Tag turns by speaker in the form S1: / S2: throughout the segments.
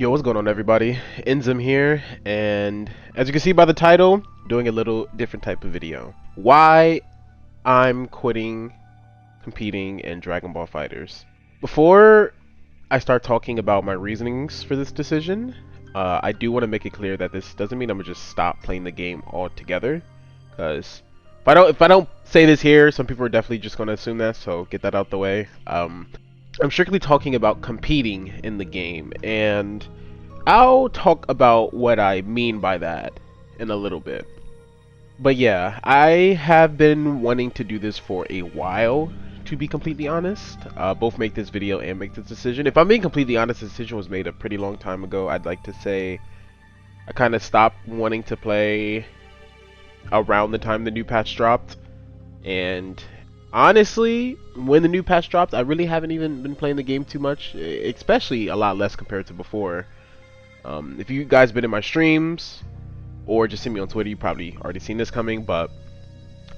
S1: Yo, what's going on, everybody? Inzem here, and as you can see by the title, doing a little different type of video. Why I'm quitting competing in Dragon Ball Fighters. Before I start talking about my reasonings for this decision, I do want to make it clear that this doesn't mean I'm gonna just stop playing the game altogether. Because if I don't say this here, some people are definitely just gonna assume that. So get that out the way. I'm strictly talking about competing in the game, and I'll talk about what I mean by that in a little bit. But yeah, I have been wanting to do this for a while, to be completely honest. Both make this video and make this decision. If I'm being completely honest, the decision was made a pretty long time ago. I'd like to say I kind of stopped wanting to play around the time the new patch dropped, and honestly, when the new patch dropped, I really haven't even been playing the game too much, especially a lot less compared to before. If you guys been in my streams or just see me on Twitter, you probably already seen this coming, but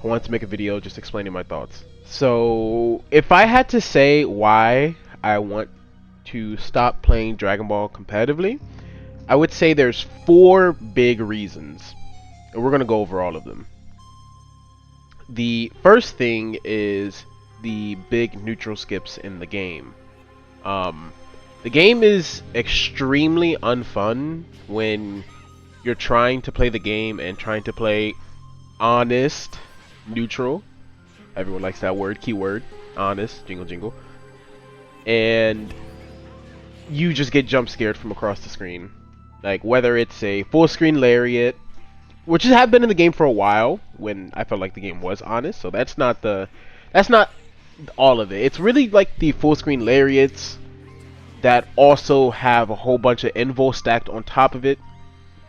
S1: I wanted to make a video just explaining my thoughts. So if I had to say why I want to stop playing Dragon Ball competitively, I would say there's 4 big reasons, and we're going to go over all of them. The first thing is the big neutral skips in the game. The game is extremely unfun when you're trying to play the game and trying to play honest neutral. Everyone likes that word, keyword, honest, jingle jingle. And you just get jump scared from across the screen. Like whether it's a full screen lariat, which have been in the game for a while when I felt like the game was honest. So that's not all of it. It's really like the full screen lariats that also have a whole bunch of invul stacked on top of it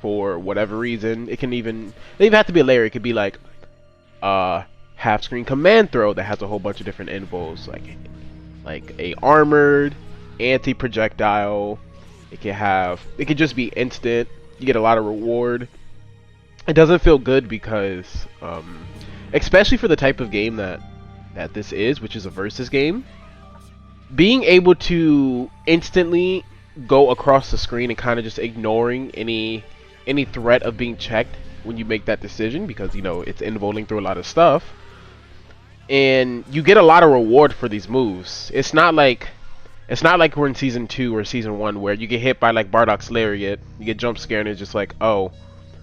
S1: for whatever reason. It doesn't even have to be a lariat. It could be like half screen command throw that has a whole bunch of different invuls, like a armored anti-projectile. It could just be instant. You get a lot of reward. It doesn't feel good because, especially for the type of game that this is, which is a versus game, being able to instantly go across the screen and kind of just ignoring any threat of being checked when you make that decision, because you know it's involving through a lot of stuff, and you get a lot of reward for these moves. It's not like we're in season 2 or season 1 where you get hit by like Bardock's lariat, you get jump scared and it's just like, oh,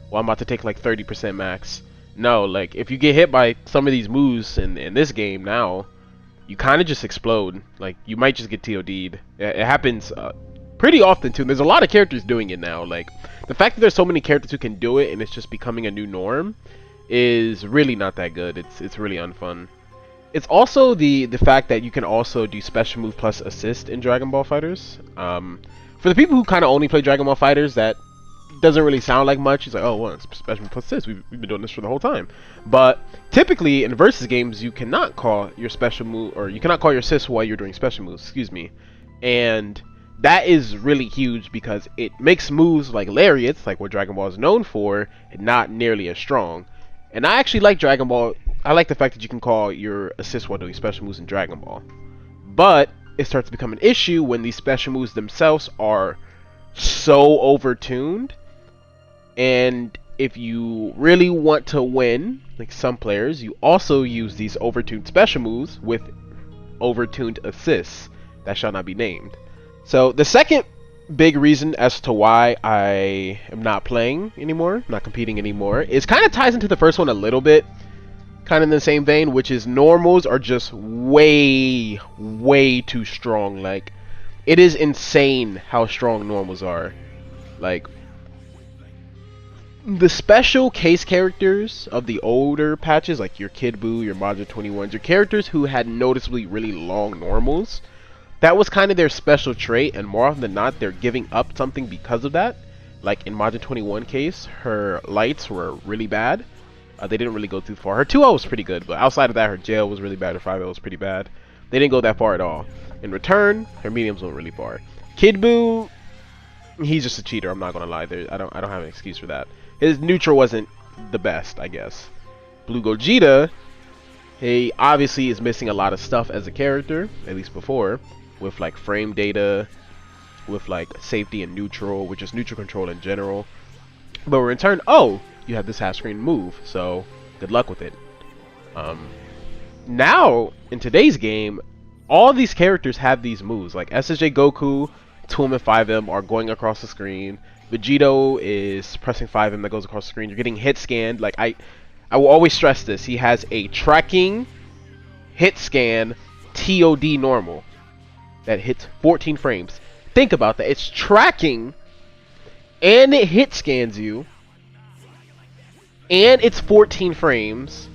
S1: well, I'm about to take like 30% max. No, like if you get hit by some of these moves in this game now, you kind of just explode. Like you might just get TOD'd. It happens pretty often too. There's a lot of characters doing it now. Like the fact that there's so many characters who can do it and it's just becoming a new norm is really not that good. It's really unfun. It's also the fact that you can also do special move plus assist in Dragon Ball Fighters. For the people who kind of only play Dragon Ball Fighters, that doesn't really sound like much. It's like, oh, well, special move plus assist. We've been doing this for the whole time. But typically in versus games, you cannot call your special move, or you cannot call your assist while you're doing special moves. Excuse me. And that is really huge because it makes moves like lariats, like what Dragon Ball is known for, not nearly as strong. And I actually like Dragon Ball. I like the fact that you can call your assist while doing special moves in Dragon Ball. But it starts to become an issue when these special moves themselves are so overtuned. And if you really want to win, like some players, you also use these overtuned special moves with overtuned assists that shall not be named. So the second big reason as to why I am not playing anymore, not competing anymore, is kind of ties into the first one a little bit, kind of in the same vein, which is normals are just way too strong. Like it is insane how strong normals are. Like the special case characters of the older patches, like your Kid Buu, your Majin 21s, your characters who had noticeably really long normals, that was kind of their special trait, and more often than not, they're giving up something because of that. Like in Majin 21 case, her lights were really bad. They didn't really go too far. Her 2L was pretty good, but outside of that, her jail was really bad. Her 5L was pretty bad. They didn't go that far at all. In return, her mediums went really far. Kid Buu, he's just a cheater. I'm not gonna lie. I don't have an excuse for that. His neutral wasn't the best, I guess. Blue Gogeta, he obviously is missing a lot of stuff as a character, at least before, with like frame data, with like safety and neutral, which is neutral control in general. But in return, oh, you have this half screen move, so good luck with it. Now in today's game, all these characters have these moves. Like SSJ Goku, 2M and 5M are going across the screen. Vegito is pressing 5M that goes across the screen. You're getting hit scanned. Like I will always stress this. He has a tracking hit scan TOD normal that hits 14 frames. Think about that. It's tracking and it hit scans you and it's 14 frames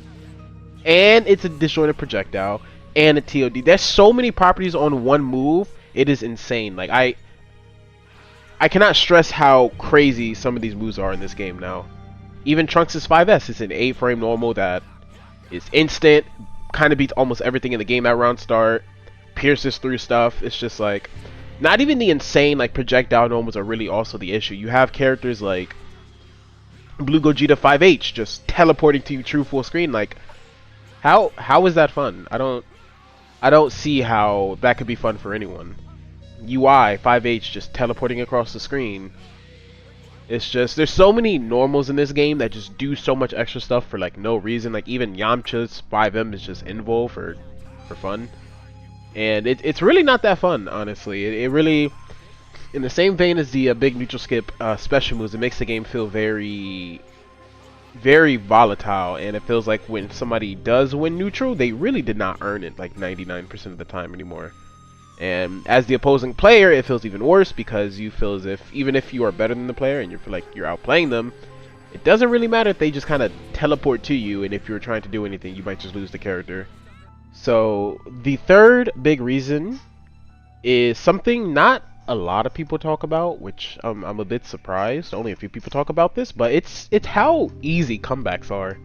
S1: and it's a disjointed projectile and a TOD. There's so many properties on one move. It is insane. Like I cannot stress how crazy some of these moves are in this game now. Even Trunks' 5S is an 8-frame normal that is instant, kind of beats almost everything in the game at round start, pierces through stuff. It's just like, not even the insane like projectile normals are really also the issue. You have characters like Blue Gogeta 5H just teleporting to you true full screen. Like, how is that fun? I don't see how that could be fun for anyone. UI 5H just teleporting across the screen. It's just, there's so many normals in this game that just do so much extra stuff for like no reason. Like even Yamcha's 5M is just invul for fun. And it's really not that fun, honestly. It really, in the same vein as the big neutral skip special moves, it makes the game feel very, very volatile. And it feels like when somebody does win neutral, they really did not earn it like 99% of the time anymore. And as the opposing player, it feels even worse because you feel as if, even if you are better than the player and you feel like you're outplaying them, it doesn't really matter if they just kind of teleport to you, and if you're trying to do anything, you might just lose the character. So the third big reason is something not a lot of people talk about, which I'm a bit surprised. Only a few people talk about this, but it's how easy comebacks are.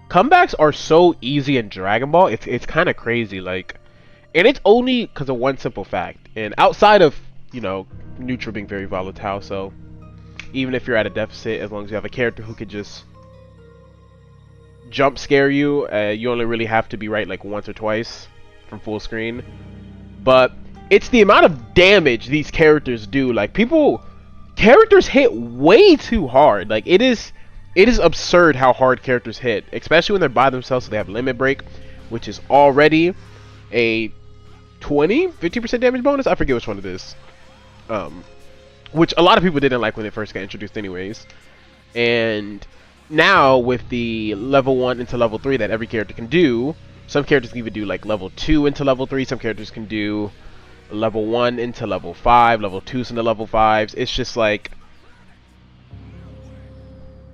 S1: Comebacks are so easy in Dragon Ball. It's kind of crazy. Like, and it's only because of one simple fact. And outside of, you know, neutral being very volatile, so even if you're at a deficit, as long as you have a character who could just jump scare you, you only really have to be right like once or twice from full screen. But it's the amount of damage these characters do. Like characters hit way too hard. Like it is absurd how hard characters hit, especially when they're by themselves. So they have limit break, which is already a 50% damage bonus. I forget which one it is. Which a lot of people didn't like when it first got introduced anyways. And now with the level 1 into level 3 that every character can do, some characters can even do like level 2 into level 3, some characters can do level 1 into level 5, level 2s into level 5s. It's just like,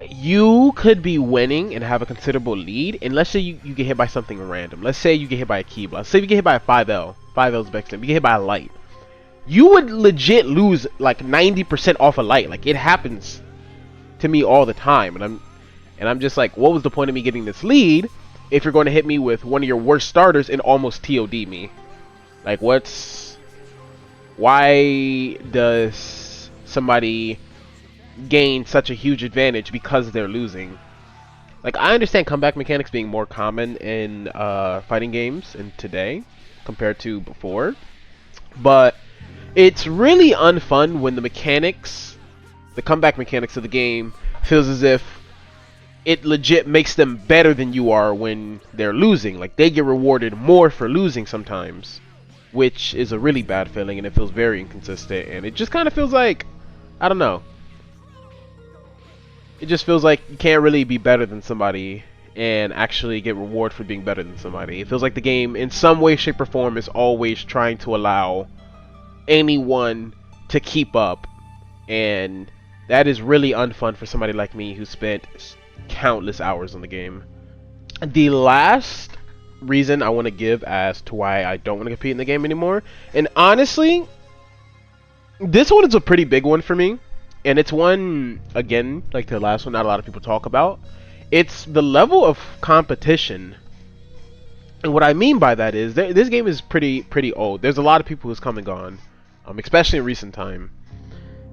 S1: you could be winning and have a considerable lead, and let's say you get hit by something random. Let's say you get hit by a key block. Let's say you get hit by a 5L. 5L's Bexton. You get hit by a light. You would legit lose like 90% off a light. Like, it happens to me all the time, and I'm just like, what was the point of me getting this lead if you're going to hit me with one of your worst starters and almost TOD me? Like, why does somebody gain such a huge advantage because they're losing? Like, I understand comeback mechanics being more common in fighting games in today compared to before, but it's really unfun when the comeback mechanics of the game feels as if it legit makes them better than you are when they're losing. Like, they get rewarded more for losing sometimes, which is a really bad feeling, and it feels very inconsistent, and it just kind of feels like, I don't know, it just feels like you can't really be better than somebody and actually get reward for being better than somebody. It feels like the game, in some way, shape, or form, is always trying to allow anyone to keep up, and that is really unfun for somebody like me who spent countless hours on the game. The last reason I want to give as to why I don't want to compete in the game anymore, and honestly, this one is a pretty big one for me, and it's one, again, like the last one, not a lot of people talk about. It's the level of competition. And what I mean by that is, this game is pretty old. There's a lot of people who's come and gone, especially in recent time.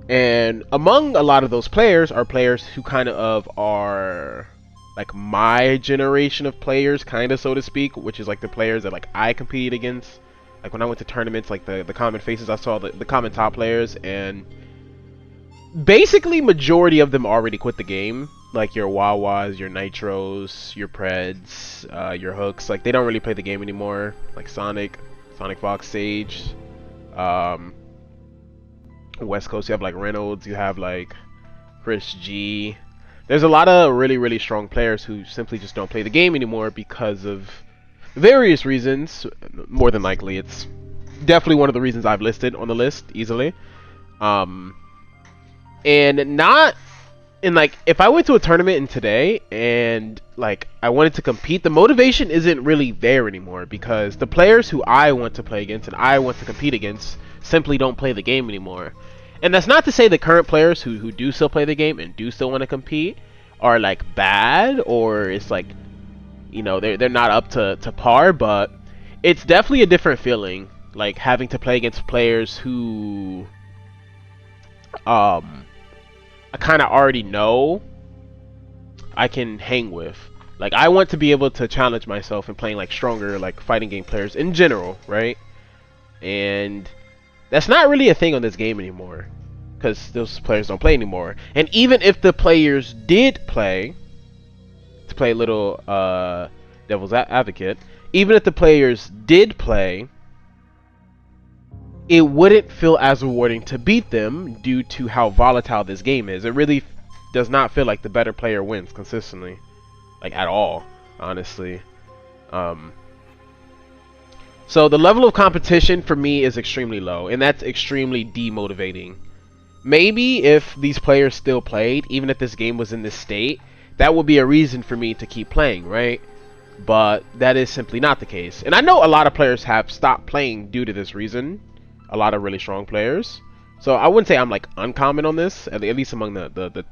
S1: And among a lot of those players are players who kind of are like my generation of players, kind of, so to speak, which is like the players that like I compete against Like when I went to tournaments, like the common faces, I saw the common top players, and basically majority of them already quit the game. Like your Wawas, your Nitros, your Preds, your Hooks. Like they don't really play the game anymore. Like Sonic Fox, Sage, West Coast. You have like Reynolds. You have like Chris G. There's a lot of really strong players who simply just don't play the game anymore because of various reasons. More than likely, it's definitely one of the reasons I've listed on the list easily. And not in like if I went to a tournament in today and like I wanted to compete, the motivation isn't really there anymore because the players who I want to play against and I want to compete against simply don't play the game anymore. And that's not to say the current players who do still play the game and do still want to compete are like bad, or it's like, you know, they're not up to par, but it's definitely a different feeling, like having to play against players who I kind of already know I can hang with. Like I want to be able to challenge myself in playing like stronger like fighting game players in general, right? And that's not really a thing on this game anymore because those players don't play anymore. And even if the players did play, to play a little devil's advocate, even if the players did play, it wouldn't feel as rewarding to beat them due to how volatile this game is. It really does not feel like the better player wins consistently, like at all, honestly. So the level of competition for me is extremely low, and that's extremely demotivating. Maybe if these players still played, even if this game was in this state, that would be a reason for me to keep playing, right? But that is simply not the case. And I know a lot of players have stopped playing due to this reason. A lot of really strong players. So I wouldn't say I'm like uncommon on this, at least among the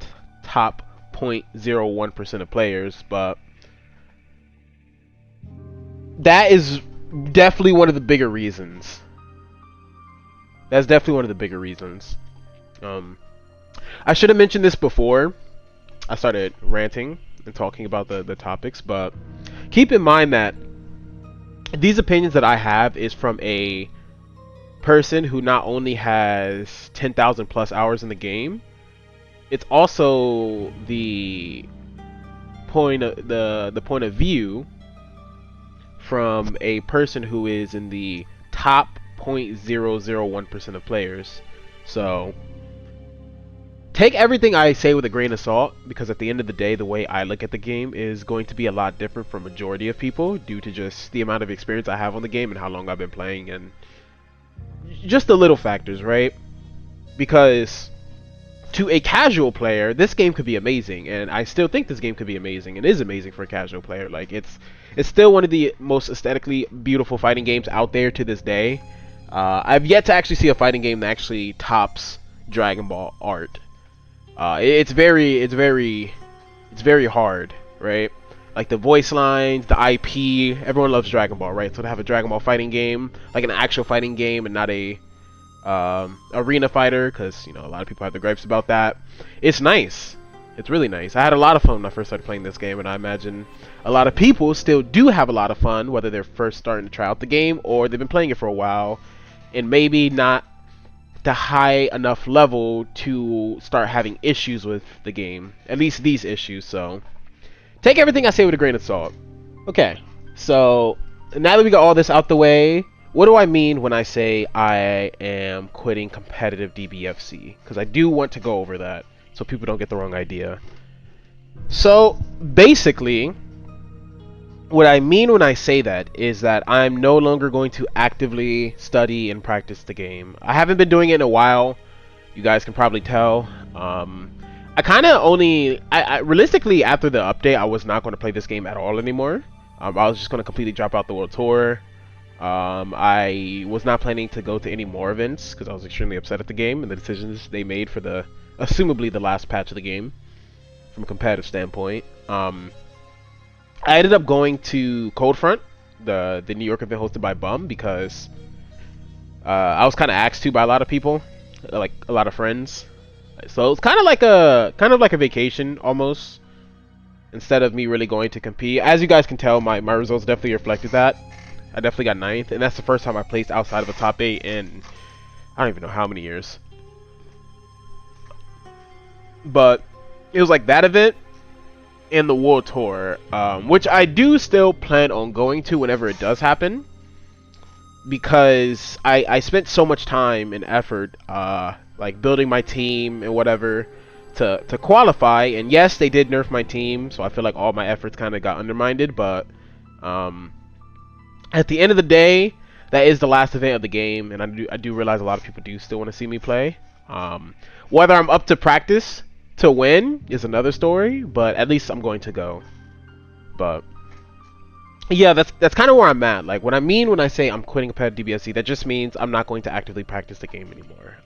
S1: top 0.01% of players, but that is definitely one of the bigger reasons. That's definitely one of the bigger reasons. I should have mentioned this before I started ranting and talking about the topics, but keep in mind that these opinions that I have is from a person who not only has 10,000 plus hours in the game, it's also the point of the point of view from a person who is in the top 0.001% of players. So take everything I say with a grain of salt, because at the end of the day, the way I look at the game is going to be a lot different from majority of people due to just the amount of experience I have on the game and how long I've been playing and just the little factors, right? Because to a casual player, this game could be amazing, and I still think this game could be amazing. It is amazing for a casual player. Like it's still one of the most aesthetically beautiful fighting games out there to this day. I've yet to actually see a fighting game that actually tops Dragon Ball art. It's very hard, right? Like the voice lines, the IP, everyone loves Dragon Ball, right? So to have a Dragon Ball fighting game, like an actual fighting game and not a arena fighter, because you know a lot of people have their gripes about that. It's nice. It's really nice. I had a lot of fun when I first started playing this game, and I imagine a lot of people still do have a lot of fun, whether they're first starting to try out the game or they've been playing it for a while and maybe not the high enough level to start having issues with the game, at least these issues. So take everything I say with a grain of salt. Okay, so now that we got all this out the way, what do I mean when I say I am quitting competitive DBFZ? Because I do want to go over that so people don't get the wrong idea. So basically, what I mean when I say that is that I'm no longer going to actively study and practice the game. I haven't been doing it in a while. You guys can probably tell. I kind of only... realistically, after the update, I was not going to play this game at all anymore. I was just going to completely drop out the World Tour. I was not planning to go to any more events because I was extremely upset at the game and the decisions they made for the... assumably the last patch of the game from a competitive standpoint. I ended up going to Cold Front, the New York event hosted by Bum, because I was kind of asked to by a lot of people, like a lot of friends. So it's kind of like a vacation almost, instead of me really going to compete. As you guys can tell, my results definitely reflected that. I definitely got ninth, and that's the first time I placed outside of a top 8 in I don't even know how many years. But it was like that event and the World Tour, which I do still plan on going to whenever it does happen, because I spent so much time and effort like building my team and whatever to qualify. And yes, they did nerf my team, so I feel like all my efforts kind of got undermined, but at the end of the day, that is the last event of the game, and I do realize a lot of people do still want to see me play. Whether I'm up to practice to win is another story, but at least I'm going to go. But yeah, that's kind of where I'm at. Like, what I mean when I say I'm quitting competitive DBFZ, that just means I'm not going to actively practice the game anymore.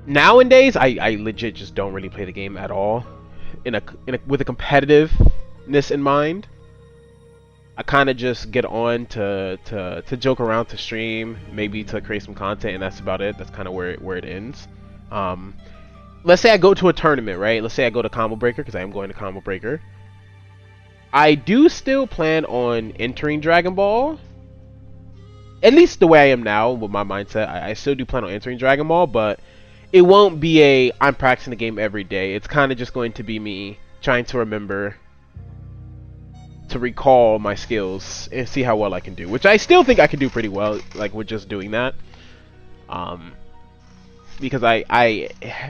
S1: Nowadays, I legit just don't really play the game at all, with a competitiveness in mind. I kind of just get on to joke around, to stream, maybe to create some content, and that's about it. That's kind of where it ends. Let's say I go to a tournament, right? Let's say I go to Combo Breaker, because I am going to Combo Breaker. I do still plan on entering Dragon Ball. At least the way I am now with my mindset, I still do plan on entering Dragon Ball, but it won't be I'm practicing the game every day. It's kind of just going to be me trying to remember, to recall my skills and see how well I can do, which I still think I can do pretty well, like, with just doing that. Because I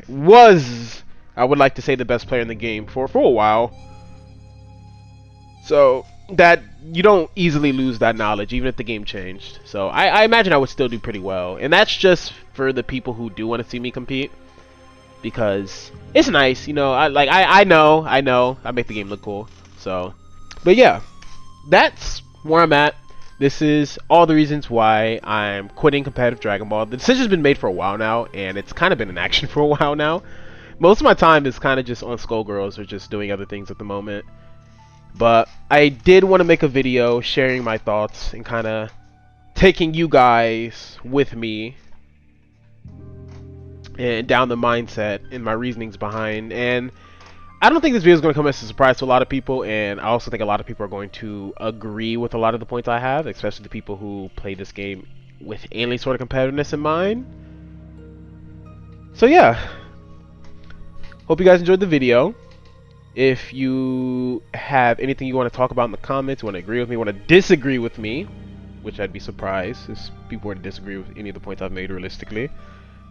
S1: would like to say, the best player in the game for a while. So that you don't easily lose that knowledge, even if the game changed. So I imagine I would still do pretty well, and that's just for the people who do want to see me compete, because it's nice, you know. I know I make the game look cool. So, but yeah, that's where I'm at. This is all the reasons why I'm quitting competitive Dragon Ball. The decision's been made for a while now, and it's kind of been in action for a while now. Most of my time is kind of just on Skullgirls or just doing other things at the moment. But I did want to make a video sharing my thoughts and kind of taking you guys with me and down the mindset and my reasonings behind. And I don't think this video is going to come as a surprise to a lot of people, and I also think a lot of people are going to agree with a lot of the points I have, especially the people who play this game with any sort of competitiveness in mind. So yeah, hope you guys enjoyed the video. If you have anything you want to talk about in the comments, want to agree with me, want to disagree with me, which I'd be surprised if people were to disagree with any of the points I've made realistically.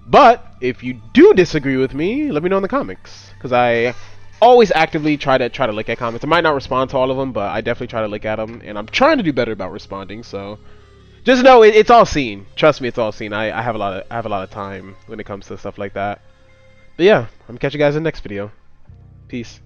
S1: But if you do disagree with me, let me know in the comments, because I always actively try to look at comments. I might not respond to all of them, but I definitely try to look at them, and I'm trying to do better about responding. So just know it's all seen. Trust me, it's all seen. I have a lot of time when it comes to stuff like that. But yeah, I'm gonna catch you guys in the next video. Peace.